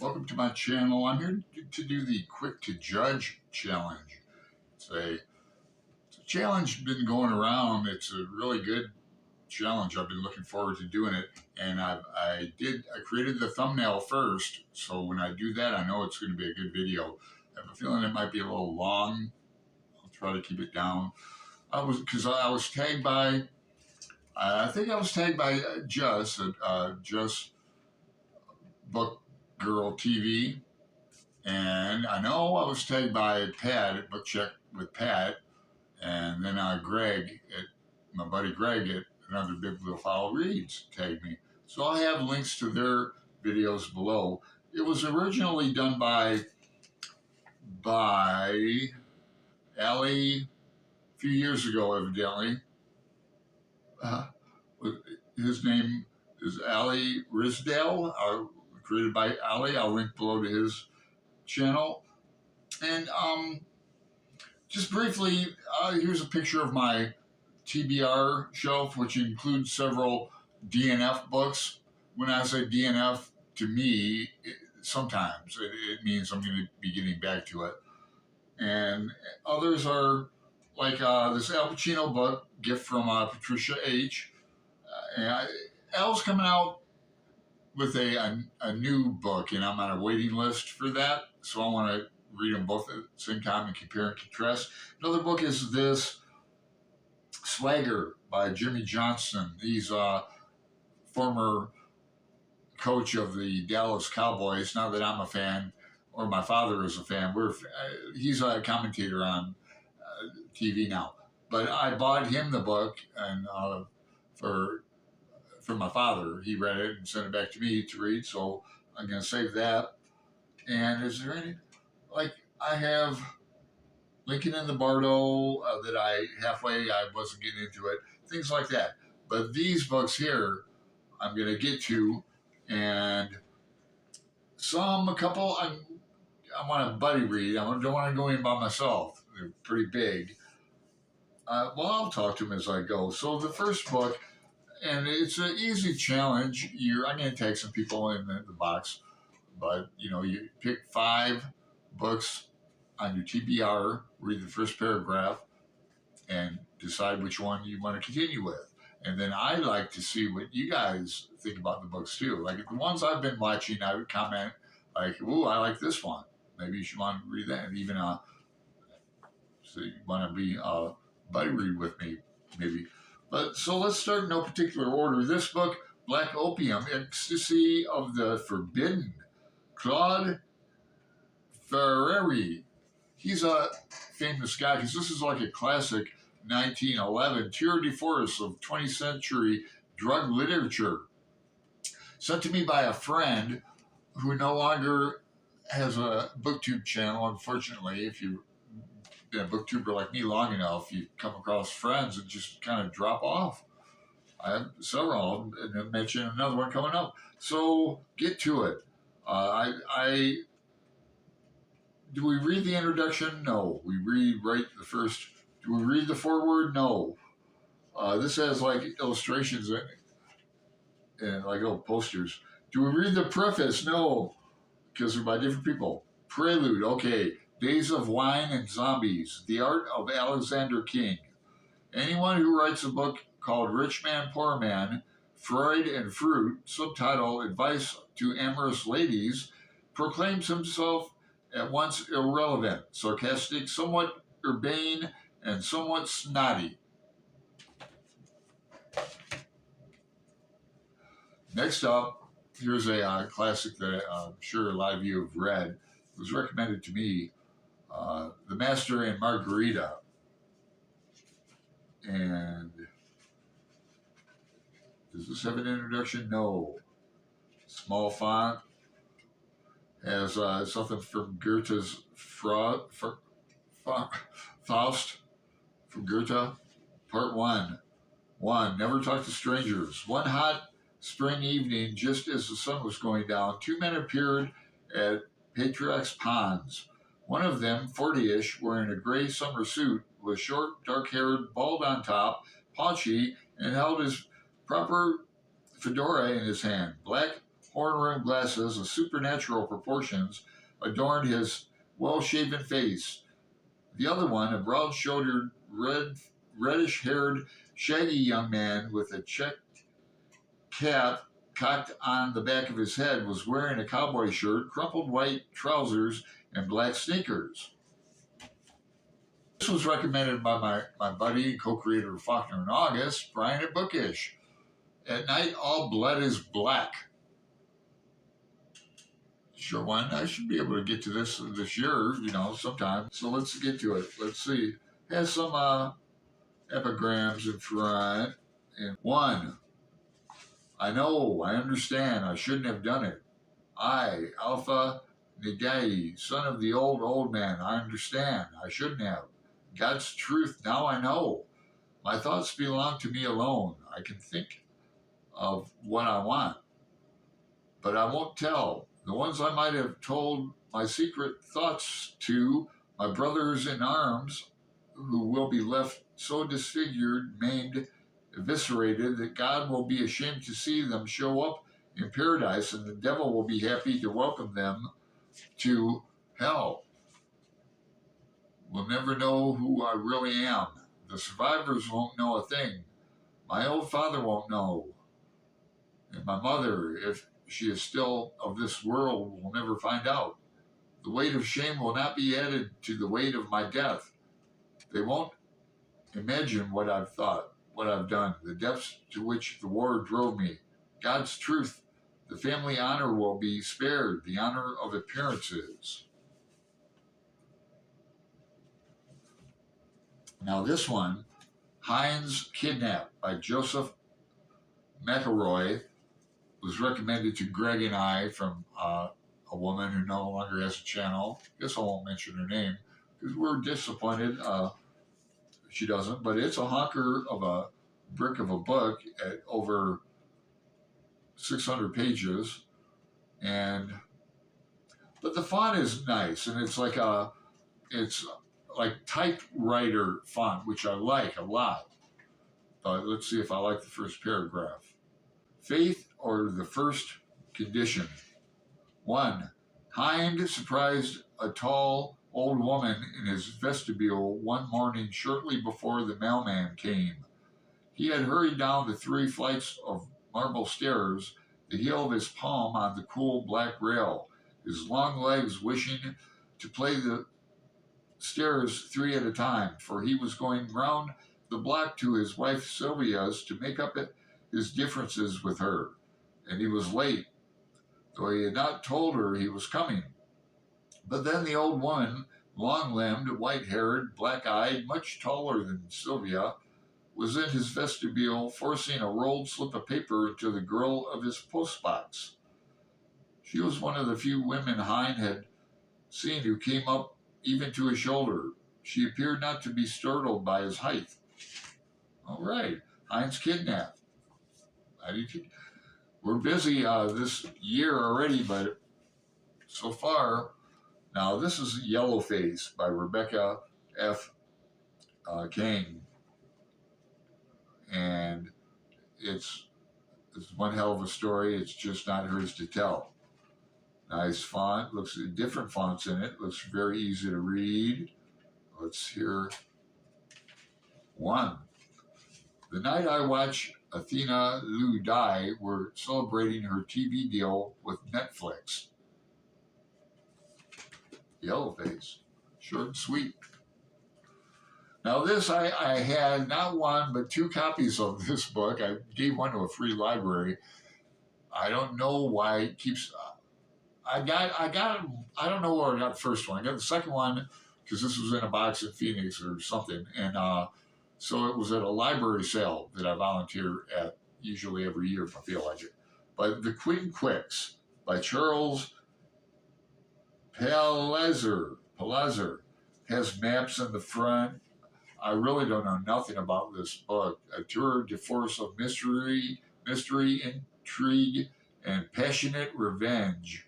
Welcome to my channel. I'm here to do the Quick to Judge challenge. It's a challenge been going around. It's a really good challenge. I've been looking forward to doing it, and I created the thumbnail first, so when I do that, I know it's going to be a good video. I have a feeling it might be a little long. I'll try to keep it down. I was tagged by. I think I was tagged by Just Book Girl TV, and I know I was tagged by Pat at Book Check with Pat, and then my buddy Greg at Another Bibliophile Reads tagged me. So I'll have links to their videos below. It was originally done by Allie a few years ago, evidently. His name is Ali Risdale, created by Ali. I'll link below to his channel. And just briefly, here's a picture of my TBR shelf, which includes several DNF books. When I say DNF, to me, sometimes it means I'm going to be getting back to it. And others are like this Al Pacino book, Gift from Patricia H. Al's coming out with a new book, and I'm on a waiting list for that. So I want to read them both at the same time and compare and contrast. Another book is this Swagger by Jimmy Johnson. He's a former coach of the Dallas Cowboys. Not that I'm a fan, or my father is a fan. He's a commentator on TV now. But I bought him the book, and for my father. He read it and sent it back to me to read, so I'm going to save that. And is there any, I have Lincoln in the Bardo that I wasn't getting into it, things like that. But these books here, I'm going to get to, and a couple, I want to buddy read. I don't want to go in by myself. They're pretty big. I'll talk to them as I go. So the first book, and it's an easy challenge. I'm going to tag some people in the box, but you pick 5 books on your TBR, read the first paragraph, and decide which one you want to continue with. And then I like to see what you guys think about the books too. Like the ones I've been watching, I would comment like, "Ooh, I like this one. Maybe you should want to read that." And even so you want to be buddy read with me, maybe. But so let's start in no particular order. This book, Black Opium, Ecstasy of the Forbidden, Claude Ferreri. He's a famous guy because this is like a classic 1911 tour de force of 20th century drug literature. Sent to me by a friend who no longer has a booktube channel, unfortunately. If you've been a booktuber like me long enough, you come across friends and just kind of drop off. I have several, and I'll mention another one coming up. So get to it. Do we read the introduction? No. We read right the first. Do we read the foreword? No. This has like illustrations and like little posters. Do we read the preface? No, because they're by different people. Prelude, okay. Days of Wine and Zombies, The Art of Alexander King. Anyone who writes a book called Rich Man, Poor Man, Freud and Fruit, subtitle Advice to Amorous Ladies, proclaims himself at once irrelevant, sarcastic, somewhat urbane, and somewhat snotty. Next up, here's a classic that I'm sure a lot of you have read. It was recommended to me, The Master and Margarita. And does this have an introduction? No. Small font. Has something from Goethe's Faust from Goethe. Part 1. 1. Never talk to strangers. One hot spring evening, just as the sun was going down, 2 men appeared at Patriarch's Ponds. One of them, 40-ish, wearing a gray summer suit, was short, dark-haired, bald on top, paunchy, and held his proper fedora in his hand. Black horn-rimmed glasses of supernatural proportions adorned his well-shaven face. The other one, a broad-shouldered, reddish-haired, shaggy young man with a checked cap cocked on the back of his head, was wearing a cowboy shirt, crumpled white trousers, and black sneakers. This was recommended by my buddy and co-creator of Faulkner in August, Brian at Bookish. At night, all blood is black. Sure one. I should be able to get to this year, sometime. So let's get to it. Let's see. Has some epigrams in front. And one, I know, I understand, I shouldn't have done it. I, Alpha Nidai, son of the old man, I understand, I shouldn't have. God's truth, now I know. My thoughts belong to me alone. I can think of what I want, but I won't tell. The ones I might have told my secret thoughts to, my brothers in arms, who will be left so disfigured, maimed, eviscerated, that God will be ashamed to see them show up in paradise, and the devil will be happy to welcome them to hell. We'll never know who I really am. The survivors won't know a thing. My old father won't know. And my mother, if she is still of this world, will never find out. The weight of shame will not be added to the weight of my death. They won't imagine what I've thought, what I've done, the depths to which the war drove me. God's truth, the family honor will be spared, the honor of appearances. Now this one, Heinz Kidnapped by Joseph McElroy, was recommended to Greg and I from a woman who no longer has a channel. I guess I won't mention her name because we're disappointed she doesn't, but it's a honker of a brick of a book at over 600 pages, but the font is nice, and it's like typewriter font, which I like a lot. But let's see if I like the first paragraph. Faith or the first condition. 1. Hind surprised a tall old woman in his vestibule one morning shortly before the mailman came. He had hurried down the 3 flights of marble stairs, the heel of his palm on the cool black rail, his long legs wishing to play the stairs 3 at a time, for he was going round the block to his wife Sylvia's to make up his differences with her, and he was late, though he had not told her he was coming. But then the old woman, long-limbed, white-haired, black-eyed, much taller than Sylvia, was in his vestibule forcing a rolled slip of paper into the grill of his postbox. She was one of the few women Hind had seen who came up even to his shoulder. She appeared not to be startled by his height. All right, Heinz Kidnapped. We're busy this year already, but so far, now this is Yellow Face by Rebecca F. King, and it's one hell of a story. It's just not hers to tell. Nice font, looks different fonts in it. Looks very easy to read. Let's hear 1. The night I watched Athena Liu die, we're celebrating her TV deal with Netflix. Yellowface. Short and sweet. Now this, I had not 1, but 2 copies of this book. I gave one to a free library. I don't know why it keeps... I don't know where I got the first one. I got the second one because this was in a box in Phoenix or something. And so it was at a library sale that I volunteer at usually every year if I feel like it. But The Quinn Quicks by Charles Palazzer has maps in the front. I really don't know nothing about this book. A tour de force of mystery, intrigue, and passionate revenge.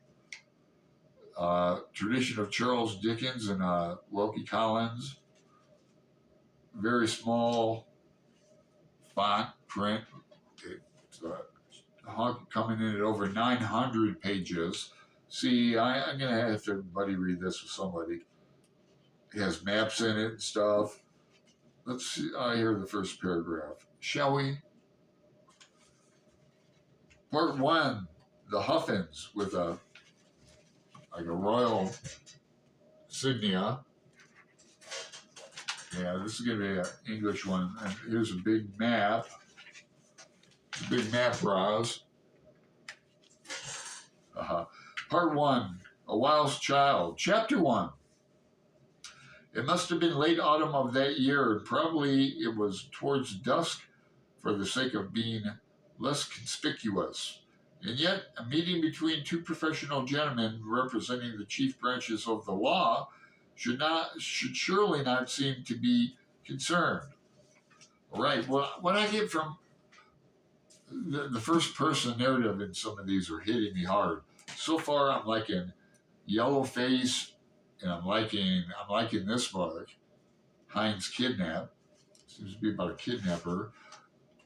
Tradition of Charles Dickens and Wilkie Collins. Very small font print. coming in at over 900 pages. See, I'm going to have to buddy read this with somebody. It has maps in it and stuff. Let's see, hear the first paragraph. Shall we? Part 1, the Huffins with a royal insignia. Yeah, this is going to be an English one. And here's a big map. A big map, Roz. Part 1, A Wild's Child. Chapter 1. It must have been late autumn of that year, and probably it was towards dusk for the sake of being less conspicuous. And yet, a meeting between two professional gentlemen representing the chief branches of the law should surely not seem to be concerned. All right, well, what I get from the first person narrative in some of these are hitting me hard. So far, I'm liking Yellow Face, and I'm liking this book, Heinz Kidnap. Seems to be about a kidnapper.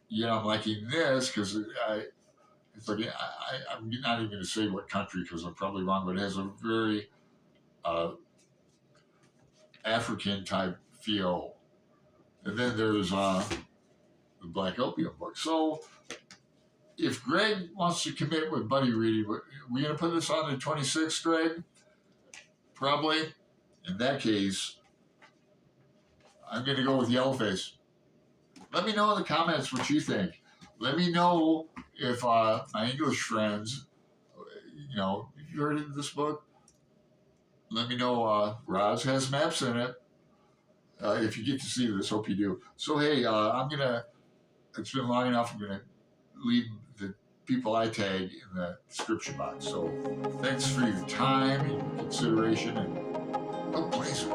Yeah, I'm liking this because it's like I'm not even going to say what country because I'm probably wrong, but it has a very African type feel. And then there's the Black Opium book. So if Greg wants to commit with buddy reading, we're going to put this on the 26th, Greg? Probably. In that case, I'm going to go with Yellowface. Let me know in the comments what you think. Let me know if my English friends, you heard of this book? Let me know. Roz has maps in it. If you get to see this, hope you do. So, hey, it's been long enough. I'm going to leave the people I tag in the description box. So, thanks for your time and consideration, and go places.